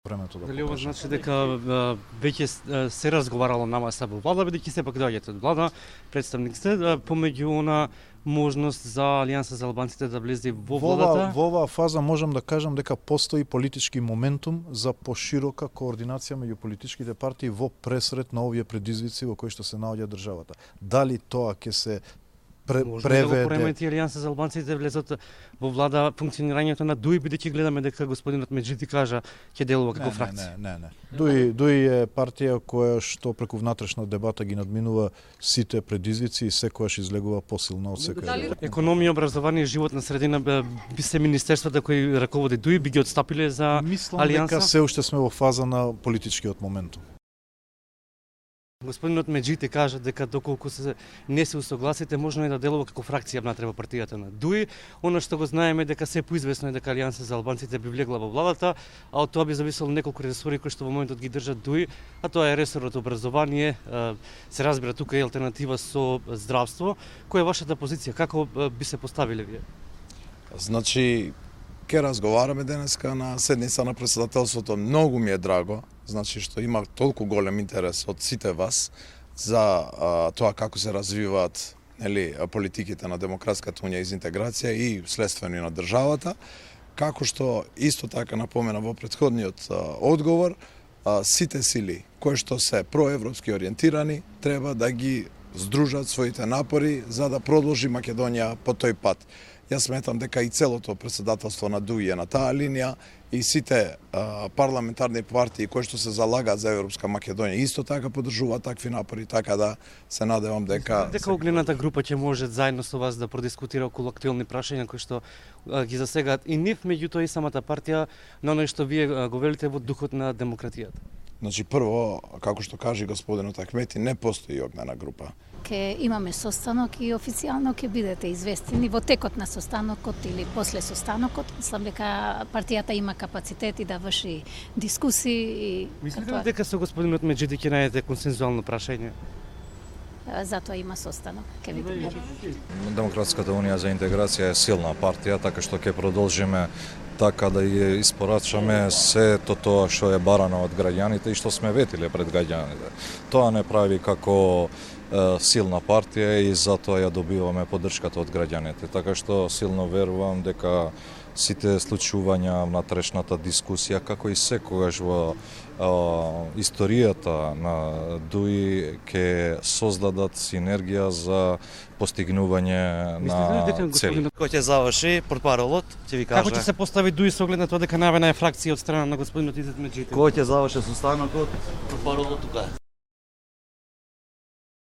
времето да Дали ова покаже. значи дека веќе се разговарало на маса во влада, бидејќи сепак доаѓате од влада, представник сте, помеѓу она можност за Алијанса за албанците да влезе во владата? Во оваа фаза можам да кажам дека постои политички моментум за поширока координација меѓу политичките партии во пресрет на овие предизвици во кои што се наоѓа државата. Дали тоа ќе се Може да го поремети Алијанса за албанците да влезат во влада функционирањето на ДУИ, бидејќи гледаме дека господинот Меджити кажа ќе делува како фракција. Не. ДУИ е партија која што преку внатрешна дебата ги надминува сите предизвици и секојаш излегува посилна од секоја. Економија, образование, животна средина би се министерствата кои раководи ДУИ би ги отстапиле за Мислам Алијанса? дека се уште сме во фаза на политичкиот моментум. Господинот Меджити кажа дека доколку не се усогласите, можно е да делува како фракција внатре во партијата на ДУИ. Она што го знаеме дека се поизвестно е дека Алијанса за албанците би влегла во владата, а од тоа би зависело неколку ресори кои што во моментот ги држат ДУИ, а тоа е ресорот образование, се разбира тука е алтернатива со здравство. Која е вашата позиција? Како би се поставиле вие? Значи, ке разговараме денеска на седница на председателството. Многу ми е драго, значи што има толку голем интерес од сите вас за тоа како се развиваат политиките на Демократската унија из интеграција и следствено на државата, како што исто така напомена во претходниот одговор, сите сили кои што се проевропски ориентирани треба да ги здружат своите напори за да продолжи Македонија по тој пат. Јас сметам дека и целото председателство на ДУИ е на таа линија и сите парламентарни партии кои што се залагаат за Европска Македонија исто така поддржуваат такви напори, така да се надевам дека Огнената група ќе може заедно со вас да продискутира околу актуелни прашања кои што ги засегаат и нив, меѓутоа и самата партија, на оној што вие го велите во духот на демократијата. Значи прво, како што кажи господинот Ахмети, не постои огнена група. Ке имаме состанок и официјално ќе бидете известени во текот на состанокот или после состанокот. Мислам дека партијата има капацитети да врши дискусии и Мислите ли дека со господинот Меджити ќе најдете консензуално прашање? затоа има состанок. Ке видиме. Демократската унија за интеграција е силна партија, така што ќе продолжиме така да ја испорачаме сето тоа што е барано од граѓаните и што сме ветиле пред граѓаните. Тоа не прави како силна партија и затоа ја добиваме поддршката од граѓаните. Така што силно верувам дека сите случувања, внатрешната дискусија, како и секогаш во историјата на ДУИ ќе создадат синергија за постигнување на цели. Кој ќе заврши портпаролот, ќе ви кажа. Како ќе се постави ДУИ со оглед на тоа дека најавена е фракција од страна на господинот Изет Меджити? Кој ќе заврши состанокот, портпаролот тука е.